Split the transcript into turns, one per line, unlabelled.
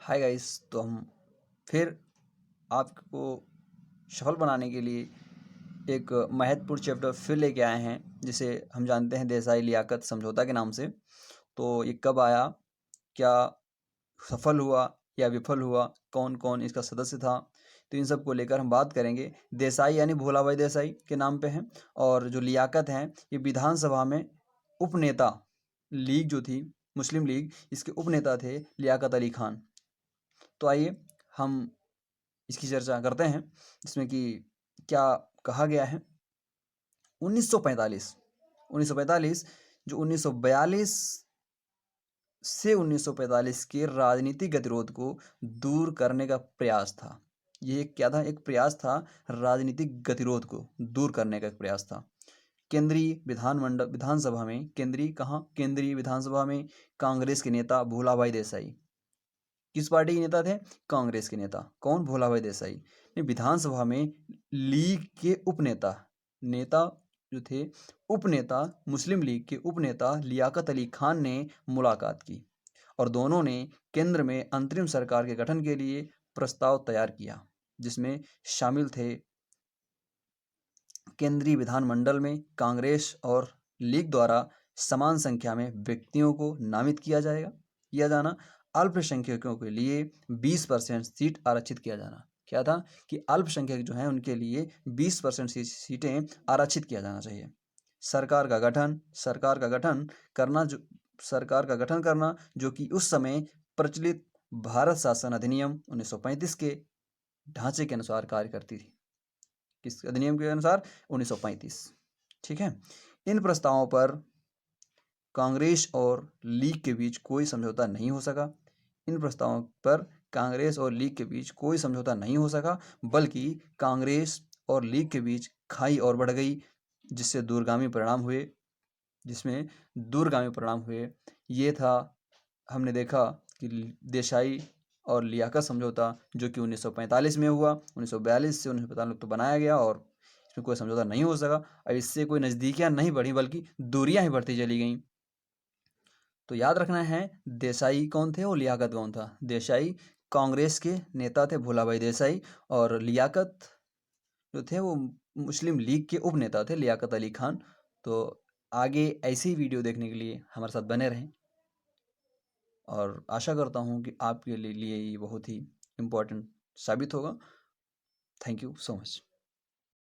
Hi guys, तो हम फिर आपको सफल बनाने के लिए एक महत्वपूर्ण चैप्टर फिर लेके आए हैं, जिसे हम जानते हैं देसाई लियाकत समझौता के नाम से। तो ये कब आया, क्या सफल हुआ या विफल हुआ, कौन कौन इसका सदस्य था, तो इन सब को लेकर हम बात करेंगे। देसाई यानी भोला भाई देसाई के नाम पे हैं, और जो लियाकत हैं ये विधानसभा में उपनेता, लीग जो थी मुस्लिम लीग, इसके उपनेता थे लियाकत अली खान। तो आइए हम इसकी चर्चा करते हैं, जिसमें कि क्या कहा गया है। 1945 1945 जो 1942 से 1945 के राजनीतिक गतिरोध को दूर करने का प्रयास था। ये क्या था? एक प्रयास था, राजनीतिक गतिरोध को दूर करने का एक प्रयास था। केंद्रीय विधानसभा में कांग्रेस के नेता भोला भाई देसाई। किस पार्टी के नेता थे? कांग्रेस के नेता। कौन? भोला भाई देसाई ने विधानसभा में लीग के उपनेता नेता जो थे, उपनेता मुस्लिम लीग के उपनेता लियाकत अली खान ने मुलाकात की, और दोनों ने केंद्र में अंतरिम सरकार के गठन के लिए प्रस्ताव तैयार किया, जिसमें शामिल थे केंद्रीय विधानमंडल में कांग्रेस और लीग द्वारा समान संख्या में व्यक्तियों को नामित किया जाना, अल्पसंख्यकों के लिए 20% सीट आरक्षित किया जाना। क्या था? कि अल्पसंख्यक जो हैं उनके लिए 20% सीटें आरक्षित किया जाना चाहिए। सरकार का गठन करना, जो कि उस समय प्रचलित भारत शासन अधिनियम 1935 के ढांचे के अनुसार कार्य करती थी। किस अधिनियम के अनुसार? 1935। ठीक है। इन प्रस्तावों पर कांग्रेस और लीग के बीच कोई समझौता नहीं हो सका। बल्कि कांग्रेस और लीग के बीच खाई और बढ़ गई, जिसमें दूरगामी परिणाम हुए। ये था, हमने देखा कि देसाई और लियाकत समझौता, जो कि 1945 में हुआ। 1942 से 1945 तो बनाया गया, और इसमें कोई समझौता नहीं हो सका। अब इससे कोई नज़दीकियां नहीं बढ़ी, बल्कि दूरियां ही बढ़ती चली गईं। तो याद रखना है, देसाई कौन थे और लियाकत कौन था। देसाई कांग्रेस के नेता थे, भोला भाई देसाई, और लियाकत जो थे वो मुस्लिम लीग के उपनेता थे, लियाकत अली खान। तो आगे ऐसी वीडियो देखने के लिए हमारे साथ बने रहें, और आशा करता हूँ कि आपके लिए ये बहुत ही इम्पोर्टेंट साबित होगा। Thank you so much.